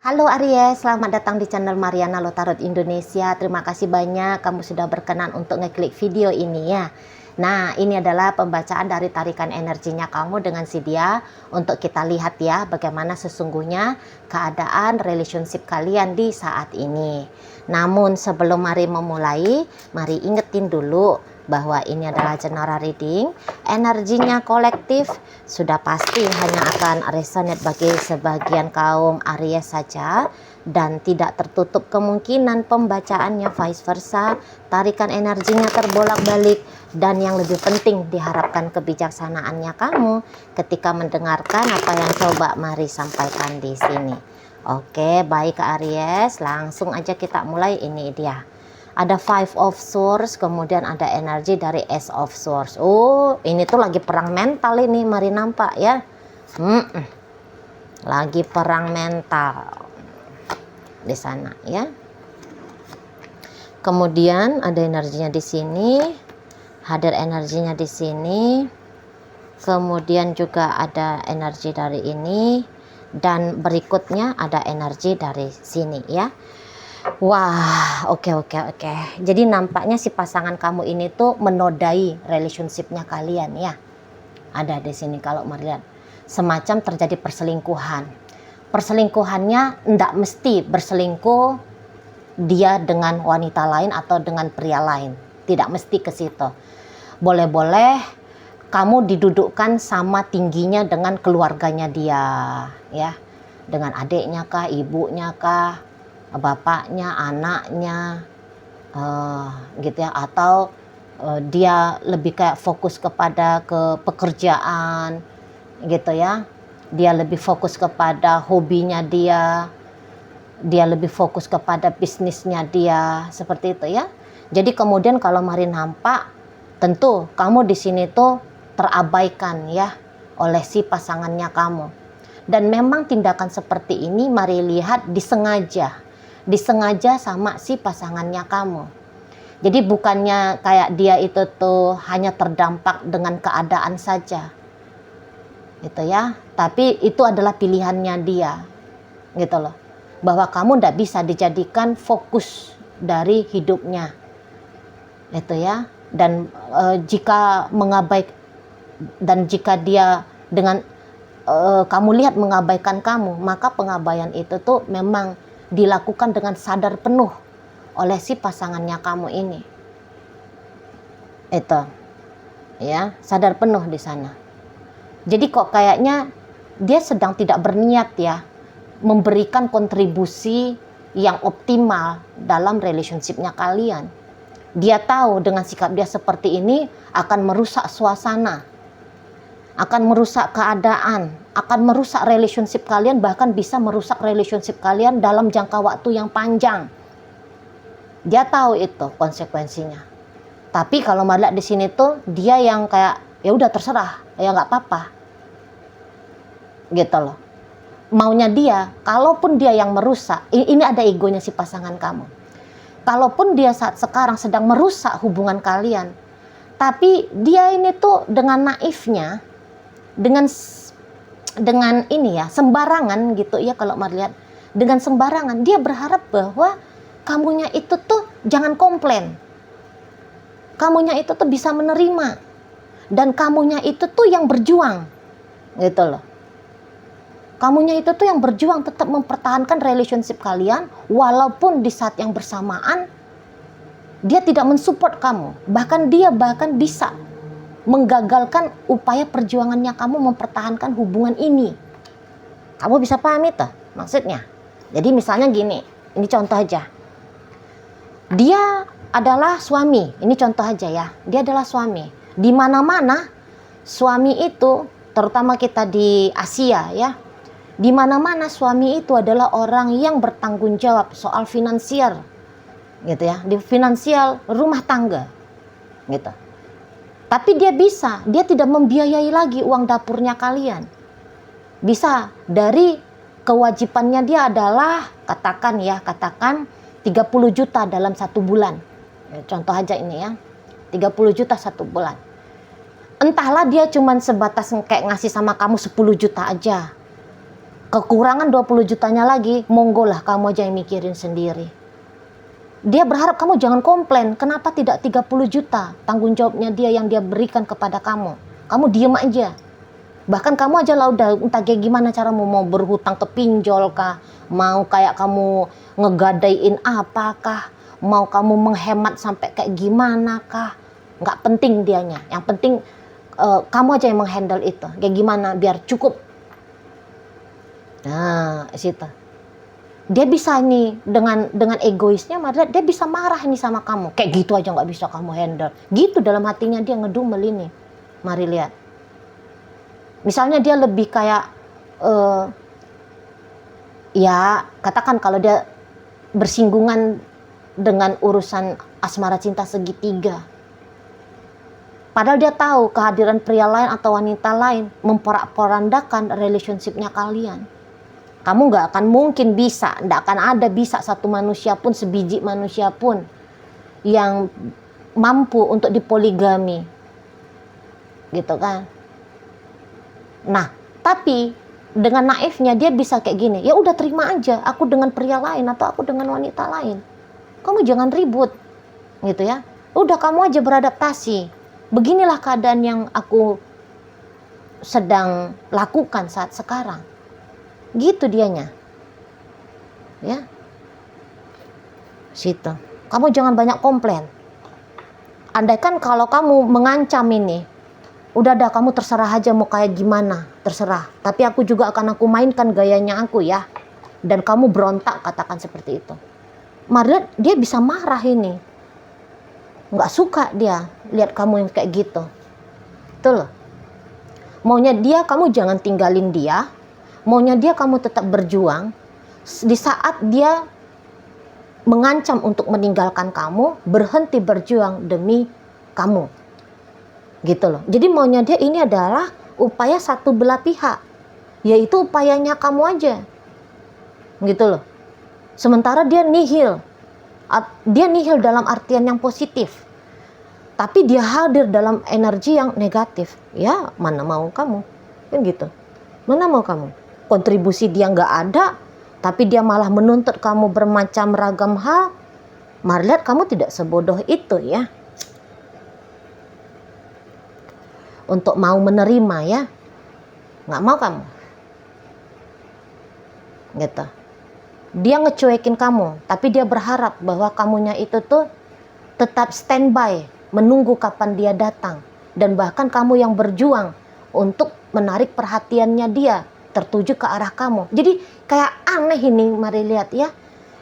Halo Aries, selamat datang di channel Mariana Lotarot Indonesia. Terima kasih banyak kamu sudah berkenan untuk ngeklik video ini ya. Nah, ini adalah pembacaan dari tarikan energinya kamu dengan si dia untuk kita lihat ya bagaimana sesungguhnya keadaan relationship kalian di saat ini. Namun sebelum mari memulai, mari ingetin dulu bahwa ini adalah general reading. Energinya kolektif sudah pasti hanya akan resonate bagi sebagian kaum Aries saja dan tidak tertutup kemungkinan pembacaannya vice versa. Tarikan energinya terbolak-balik dan yang lebih penting diharapkan kebijaksanaannya kamu ketika mendengarkan apa yang coba mari sampaikan di sini. Oke, baik Aries, langsung aja kita mulai. Ini dia. Ada Five of Swords, kemudian ada energi dari Ace of Swords. Oh, ini tuh lagi perang mental ini, mari nampak ya. Lagi perang mental di sana ya. Kemudian ada energinya di sini, hadir energinya di sini. Kemudian juga ada energi dari ini dan berikutnya ada energi dari sini ya. Wah, oke. Jadi nampaknya si pasangan kamu ini tuh menodai relationshipnya kalian ya. Ada di sini kalau melihat semacam terjadi perselingkuhan. Perselingkuhannya ndak mesti berselingkuh dia dengan wanita lain atau dengan pria lain. Tidak mesti ke situ. Boleh-boleh kamu didudukkan sama tingginya dengan keluarganya dia ya. Dengan adiknya kah, ibunya kah, bapaknya, anaknya, gitu ya, atau dia lebih kayak fokus kepada ke pekerjaan gitu ya, dia lebih fokus kepada hobinya dia lebih fokus kepada bisnisnya dia, seperti itu ya. Jadi kemudian kalau mari nampak, tentu kamu di sini tuh terabaikan ya oleh si pasangannya kamu. Dan memang tindakan seperti ini mari lihat disengaja sama si pasangannya kamu. Jadi bukannya kayak dia itu tuh hanya terdampak dengan keadaan saja gitu ya, tapi itu adalah pilihannya dia gitu loh, bahwa kamu tidak bisa dijadikan fokus dari hidupnya itu ya. Dan jika jika dia dengan kamu lihat mengabaikan kamu, maka pengabaian itu tuh memang dilakukan dengan sadar penuh oleh si pasangannya kamu ini. Itu ya, sadar penuh di sana. Jadi kok kayaknya dia sedang tidak berniat ya memberikan kontribusi yang optimal dalam relationshipnya kalian. Dia tahu dengan sikap dia seperti ini akan merusak suasana, akan merusak keadaan, akan merusak relationship kalian, bahkan bisa merusak relationship kalian dalam jangka waktu yang panjang. Dia tahu itu konsekuensinya. Tapi kalau melihat di sini tuh dia yang kayak ya udah terserah, ya nggak apa-apa. Gitu loh. Maunya dia, kalaupun dia yang merusak, ini ada egonya si pasangan kamu. Kalaupun dia saat sekarang sedang merusak hubungan kalian, tapi dia ini tuh dengan naifnya, dengan ini ya, sembarangan gitu ya, kalau melihat dengan sembarangan dia berharap bahwa kamunya itu tuh jangan komplain, kamunya itu tuh bisa menerima, dan kamunya itu tuh yang berjuang gitu loh. Kamunya itu tuh yang berjuang tetap mempertahankan relationship kalian, walaupun di saat yang bersamaan dia tidak mensupport kamu, bahkan dia bisa menggagalkan upaya perjuangannya kamu mempertahankan hubungan ini. Kamu bisa paham itu maksudnya? Jadi misalnya gini, ini contoh aja. Dia adalah suami, ini contoh aja ya. Dia adalah suami. Di mana-mana suami itu, terutama kita di Asia ya, di mana-mana suami itu adalah orang yang bertanggung jawab soal finansial gitu ya, di finansial rumah tangga gitu. Tapi dia tidak membiayai lagi uang dapurnya kalian. Bisa dari kewajibannya dia adalah katakan 30 juta dalam 1 bulan. Contoh aja ini ya, 30 juta 1 bulan. Entahlah dia cuman sebatas kayak ngasih sama kamu 10 juta aja. Kekurangan 20 jutanya lagi, monggo lah kamu aja yang mikirin sendiri. Dia berharap kamu jangan komplain, kenapa tidak 30 juta tanggung jawabnya dia yang dia berikan kepada kamu. Kamu diem aja. Bahkan kamu aja lah udah entah kayak gimana caramu, mau berhutang ke pinjol kah, mau kayak kamu ngegadaiin apakah, mau kamu menghemat sampai kayak gimana kah, nggak penting dianya. Yang penting kamu aja yang menghandle itu, kayak gimana biar cukup. Nah, situ. Dia bisa nih dengan egoisnya, dia bisa marah nih sama kamu. Kayak gitu aja nggak bisa kamu handle. Gitu dalam hatinya dia ngedumel ini. Mari lihat. Misalnya dia lebih kayak, ya katakan kalau dia bersinggungan dengan urusan asmara cinta segitiga. Padahal dia tahu kehadiran pria lain atau wanita lain memporak-porandakan relationship-nya kalian. Kamu nggak akan mungkin bisa, nggak akan ada bisa satu manusia pun, sebiji manusia pun yang mampu untuk dipoligami, gitu kan? Nah, tapi dengan naifnya dia bisa kayak gini, ya udah terima aja, aku dengan pria lain atau aku dengan wanita lain. Kamu jangan ribut, gitu ya. Udah kamu aja beradaptasi. Beginilah keadaan yang aku sedang lakukan saat sekarang. Gitu dianya. Ya. Situ. Kamu jangan banyak komplain. Andaikan kalau kamu mengancam ini, udah dah kamu terserah aja mau kayak gimana, terserah. Tapi aku juga akan aku mainkan gayanya aku ya. Dan kamu berontak, katakan seperti itu. Malah dia bisa marah ini. Nggak suka dia lihat kamu yang kayak gitu. Betul loh. Maunya dia kamu jangan tinggalin dia. Maunya dia kamu tetap berjuang. Di saat dia mengancam untuk meninggalkan kamu, berhenti berjuang demi kamu. Gitu loh. Jadi maunya dia ini adalah upaya satu belah pihak. Yaitu upayanya kamu aja. Gitu loh. Sementara dia nihil. Dia nihil dalam artian yang positif. Tapi dia hadir dalam energi yang negatif. Ya, mana mau kamu. Kan gitu. Mana mau kamu. Kontribusi dia nggak ada, tapi dia malah menuntut kamu bermacam ragam hal. Mari lihat kamu tidak sebodoh itu ya. Untuk mau menerima ya. Nggak mau kamu. Gitu. Dia ngecuekin kamu, tapi dia berharap bahwa kamunya itu tuh tetap standby, menunggu kapan dia datang. Dan bahkan kamu yang berjuang untuk menarik perhatiannya dia tertuju ke arah kamu. Jadi kayak aneh ini, mari lihat ya.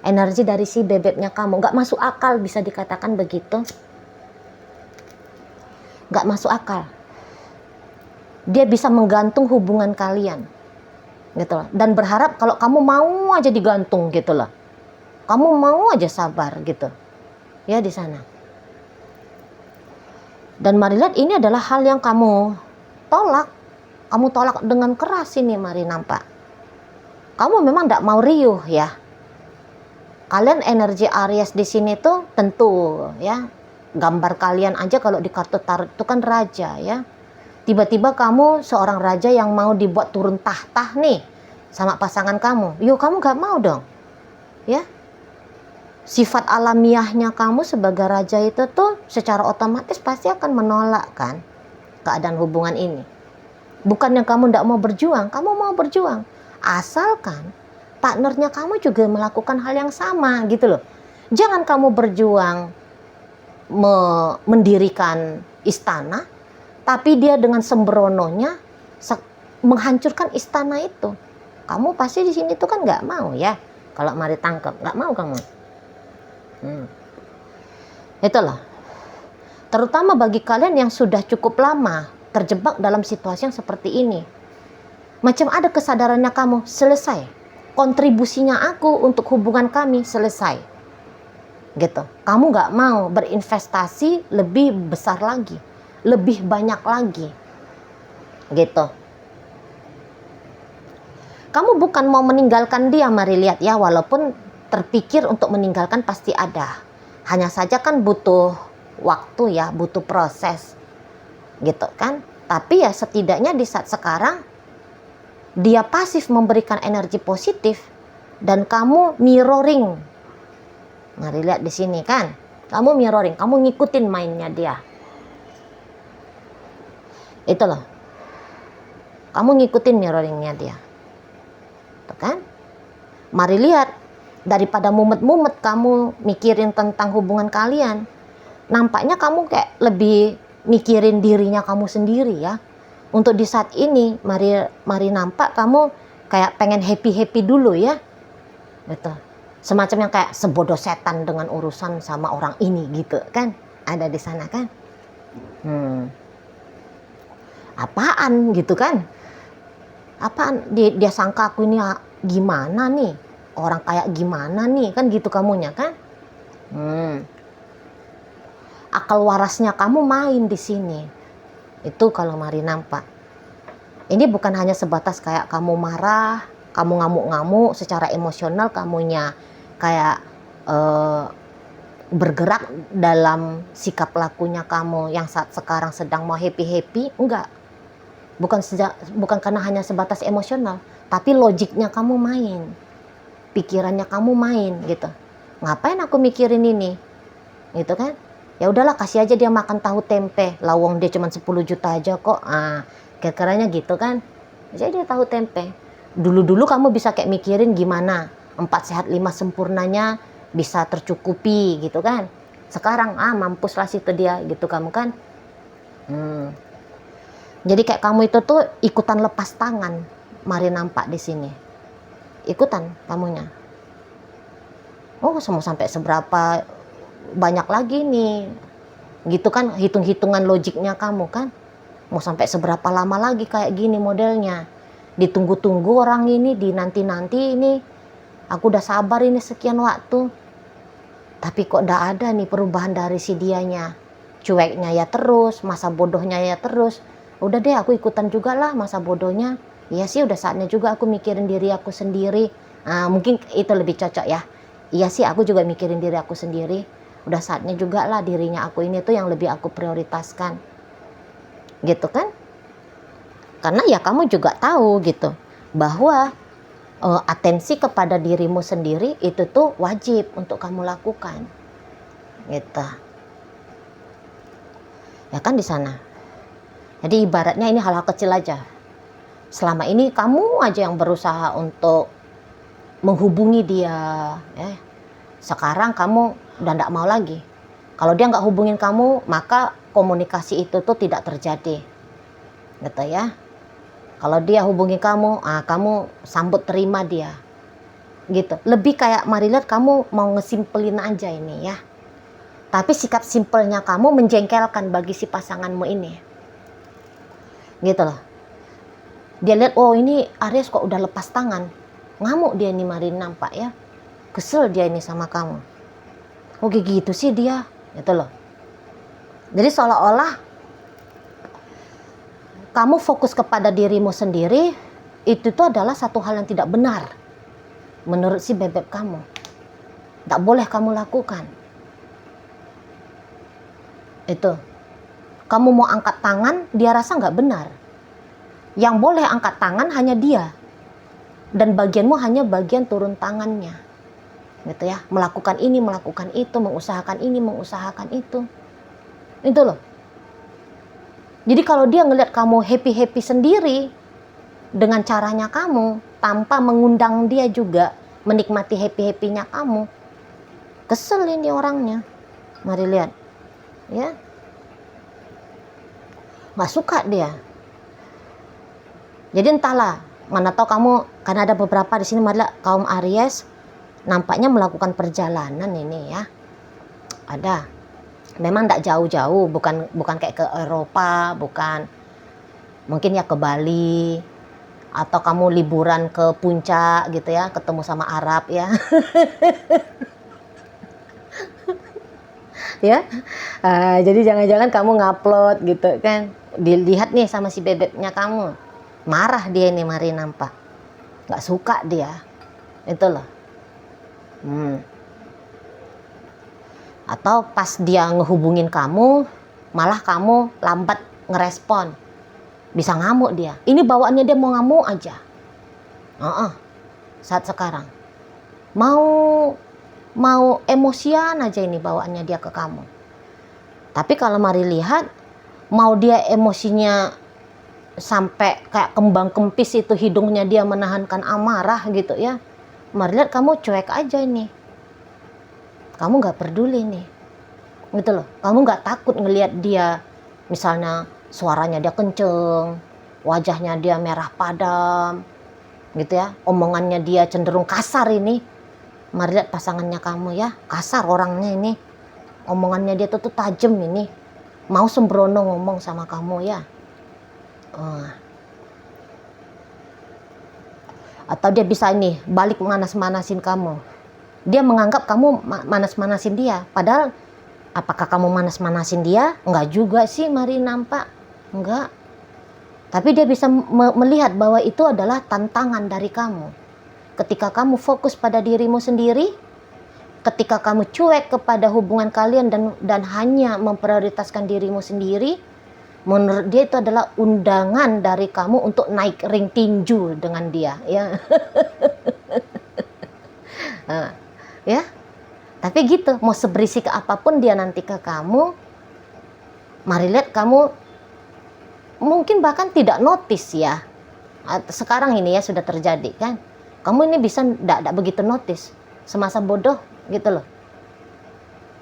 Energi dari si bebeknya kamu. Gak masuk akal bisa dikatakan begitu. Gak masuk akal. Dia bisa menggantung hubungan kalian. Gitu loh. Dan berharap kalau kamu mau aja digantung gitu loh. Kamu mau aja sabar gitu. Ya di sana. Dan mari lihat ini adalah hal yang kamu tolak. Kamu tolak dengan keras ini, mari nampak. Kamu memang tidak mau riuh ya. Kalian energi Aries di sini tuh tentu ya. Gambar kalian aja kalau di kartu tarot itu kan raja ya. Tiba-tiba kamu seorang raja yang mau dibuat turun tahta nih sama pasangan kamu. Yo, kamu gak mau dong. Ya. Sifat alamiahnya kamu sebagai raja itu tuh secara otomatis pasti akan menolak kan keadaan hubungan ini. Bukannya kamu tidak mau berjuang, kamu mau berjuang. Asalkan partnernya kamu juga melakukan hal yang sama gitu loh. Jangan kamu berjuang mendirikan istana, tapi dia dengan sembrononya menghancurkan istana itu. Kamu pasti di sini tuh kan nggak mau ya. Kalau mari tangkap, nggak mau kamu. Itulah. Terutama bagi kalian yang sudah cukup lama terjebak dalam situasi yang seperti ini. Macam ada kesadarannya kamu, selesai. Kontribusinya aku untuk hubungan kami selesai. Gitu. Kamu gak mau berinvestasi lebih besar lagi. Lebih banyak lagi. Gitu. Kamu bukan mau meninggalkan dia, mari lihat ya. Walaupun terpikir untuk meninggalkan pasti ada. Hanya saja kan butuh waktu ya, butuh proses. Gitu kan. Tapi ya setidaknya di saat sekarang dia pasif memberikan energi positif dan kamu mirroring. Mari lihat di sini kan, kamu mirroring, kamu ngikutin mainnya dia. Itu loh, kamu ngikutin mirroringnya dia, tuh kan? Mari lihat, daripada mumet-mumet kamu mikirin tentang hubungan kalian, nampaknya kamu kayak lebih mikirin dirinya kamu sendiri ya. Untuk di saat ini, mari nampak kamu kayak pengen happy dulu ya, gitu. Semacam yang kayak sebodoh setan dengan urusan sama orang ini gitu kan, ada di sana kan. Apaan gitu kan, apaan dia sangka aku ini gimana nih, orang kayak gimana nih kan, gitu kamunya kan. Akal warasnya kamu main di sini. Itu kalau mari nampak. Ini bukan hanya sebatas kayak kamu marah, kamu ngamuk-ngamuk secara emosional, kamunya kayak bergerak dalam sikap lakunya kamu yang saat sekarang sedang mau happy, enggak. Bukan karena hanya sebatas emosional, tapi logiknya kamu main, pikirannya kamu main gitu. Ngapain aku mikirin ini, gitu kan? Ya udahlah, kasih aja dia makan tahu tempe, lawang dia cuma 10 juta aja kok. Kira-kiranya gitu kan. Jadi dia tahu tempe. Dulu kamu bisa kayak mikirin gimana 4 sehat 5 sempurnanya bisa tercukupi gitu kan. Sekarang mampuslah situ dia gitu kamu kan. Jadi kayak kamu itu tuh ikutan lepas tangan. Mari nampak di sini. Ikutan kamunya. Oh, mau sampai seberapa banyak lagi nih. Gitu kan, hitung-hitungan logiknya kamu kan. Mau sampai seberapa lama lagi kayak gini modelnya. Ditunggu-tunggu orang ini, dinanti-nanti ini. Aku udah sabar ini sekian waktu. Tapi kok udah ada nih perubahan dari si dianya. Cueknya ya terus, masa bodohnya ya terus. Udah deh, aku ikutan juga lah masa bodohnya. Iya sih, udah saatnya juga aku mikirin diri aku sendiri. Mungkin itu lebih cocok ya. Iya sih, aku juga mikirin diri aku sendiri. Udah saatnya juga lah dirinya aku ini tuh yang lebih aku prioritaskan. Gitu kan? Karena ya kamu juga tahu gitu bahwa atensi kepada dirimu sendiri itu tuh wajib untuk kamu lakukan. Gitu. Ya kan di sana. Jadi ibaratnya ini hal-hal kecil aja. Selama ini kamu aja yang berusaha untuk menghubungi dia, ya. Sekarang kamu udah nggak mau lagi. Kalau dia nggak hubungin kamu, maka komunikasi itu tuh tidak terjadi, gitu ya. Kalau dia hubungi kamu, kamu sambut terima dia, gitu. Lebih kayak mari lihat kamu mau ngesimpelin aja ini ya. Tapi sikap simpelnya kamu menjengkelkan bagi si pasanganmu ini, gitu loh. Dia lihat, oh ini Aries kok udah lepas tangan, ngamuk dia nih mari nampak ya. Kesel dia ini sama kamu. Oh gitu sih dia, gitu loh. Jadi seolah-olah kamu fokus kepada dirimu sendiri, itu tuh adalah satu hal yang tidak benar menurut si bebek kamu. Tak boleh kamu lakukan. Itu. Kamu mau angkat tangan, dia rasa nggak benar. Yang boleh angkat tangan hanya dia. Dan bagianmu hanya bagian turun tangannya. Gitu ya, melakukan ini, melakukan itu, mengusahakan ini, mengusahakan itu. Itu loh. Jadi kalau dia ngelihat kamu happy sendiri dengan caranya kamu, tanpa mengundang dia juga menikmati happy-happynya kamu, kesel ini orangnya. Mari lihat. Ya. Nggak suka dia. Jadi entahlah, mana tahu kamu, karena ada beberapa di sini malah kaum Aries nampaknya melakukan perjalanan ini ya. Ada. Memang tidak jauh-jauh, bukan kayak ke Eropa, bukan. Mungkin ya ke Bali, atau kamu liburan ke puncak gitu ya, ketemu sama Arab ya. Ya, jadi jangan-jangan kamu ngupload gitu kan, dilihat nih sama si bebeknya kamu, marah dia ini mari nampak, nggak suka dia, itu loh. Atau pas dia ngehubungin kamu, malah kamu lambat ngerespon, bisa ngamuk dia. Ini bawaannya dia mau ngamuk aja, Saat sekarang mau emosian aja ini bawaannya dia ke kamu. Tapi kalau mari lihat, mau dia emosinya sampai kayak kembang kempis itu hidungnya dia menahankan amarah gitu ya, mari lihat kamu cuek aja ini, kamu nggak peduli nih gitu loh. Kamu nggak takut ngelihat dia misalnya suaranya dia kenceng, wajahnya dia merah padam gitu ya, omongannya dia cenderung kasar ini. Mari lihat pasangannya kamu ya, kasar orangnya ini, omongannya dia tuh tajam ini, mau sembrono ngomong sama kamu ya. Atau dia bisa ini balik manas-manasin kamu. Dia menganggap kamu manas-manasin dia, padahal apakah kamu manas-manasin dia? Enggak juga sih, mari nampak enggak. Tapi dia bisa melihat bahwa itu adalah tantangan dari kamu. Ketika kamu fokus pada dirimu sendiri, ketika kamu cuek kepada hubungan kalian dan hanya memprioritaskan dirimu sendiri, menurut dia itu adalah undangan dari kamu untuk naik ring tinju dengan dia ya. Ya, tapi gitu, mau seberisik apapun dia nanti ke kamu, mari lihat kamu mungkin bahkan tidak notice ya. Sekarang ini ya sudah terjadi kan, kamu ini bisa tidak begitu notice semasa bodoh gitu loh.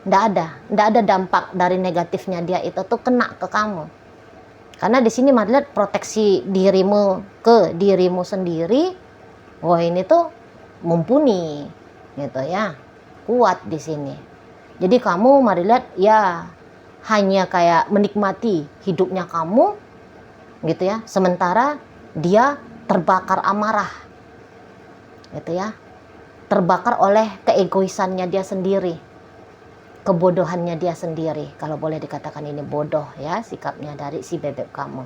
Tidak ada dampak dari negatifnya dia itu tuh kena ke kamu. Karena di sini mari lihat proteksi dirimu ke dirimu sendiri. Wah, ini tuh mumpuni gitu ya, kuat di sini. Jadi kamu mari lihat ya, hanya kayak menikmati hidupnya kamu gitu ya, sementara dia terbakar amarah gitu ya, terbakar oleh keegoisannya dia sendiri, kebodohannya dia sendiri, kalau boleh dikatakan ini bodoh ya sikapnya dari si bebek kamu.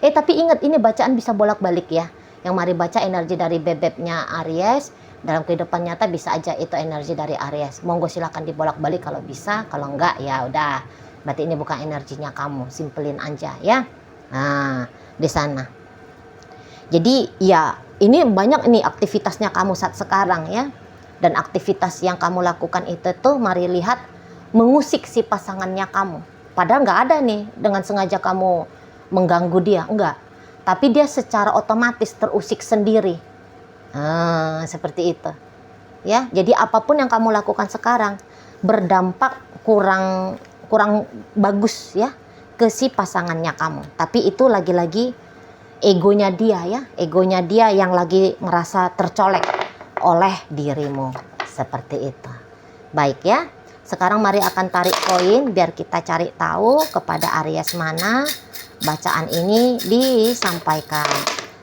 Tapi ingat, ini bacaan bisa bolak-balik ya. Yang mari baca energi dari bebeknya Aries, dalam kehidupan nyata bisa aja itu energi dari Aries. Monggo silakan dibolak-balik kalau bisa, kalau enggak ya udah, berarti ini bukan energinya kamu, simpelin aja ya. Nah, di sana. Jadi ya, ini banyak nih aktivitasnya kamu saat sekarang ya. Dan aktivitas yang kamu lakukan itu tuh mari lihat mengusik si pasangannya kamu. Padahal nggak ada nih dengan sengaja kamu mengganggu dia, enggak. Tapi dia secara otomatis terusik sendiri. Seperti itu. Ya, jadi apapun yang kamu lakukan sekarang berdampak kurang bagus ya ke si pasangannya kamu. Tapi itu lagi-lagi egonya dia ya, egonya dia yang lagi merasa tercolek oleh dirimu. Seperti itu. Baik ya. Sekarang mari akan tarik koin biar kita cari tahu kepada Aries mana bacaan ini disampaikan.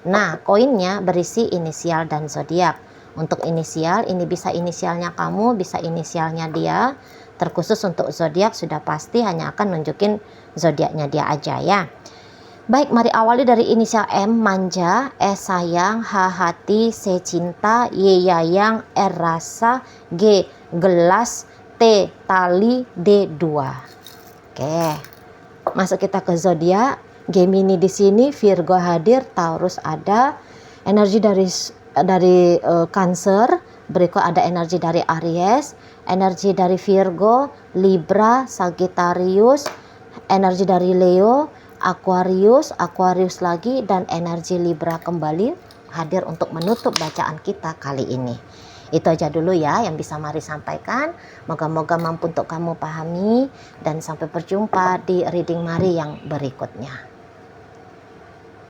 Nah, koinnya berisi inisial dan zodiak. Untuk inisial, ini bisa inisialnya kamu, bisa inisialnya dia. Terkhusus untuk zodiak sudah pasti hanya akan nunjukin zodiaknya dia aja ya. Baik, mari awali dari inisial M, manja, S sayang, H hati, C cinta, Y yayang, R rasa, G gelas, T tali, D 2. Oke. Masuk kita ke zodiak. Gemini di sini, Virgo hadir, Taurus ada, energi dari Cancer, berikut ada energi dari Aries, energi dari Virgo, Libra, Sagittarius, energi dari Leo, Aquarius lagi, dan energi Libra kembali hadir untuk menutup bacaan kita kali ini. Itu aja dulu ya yang bisa mari sampaikan. Moga-moga mampu untuk kamu pahami, dan sampai berjumpa di reading mari yang berikutnya.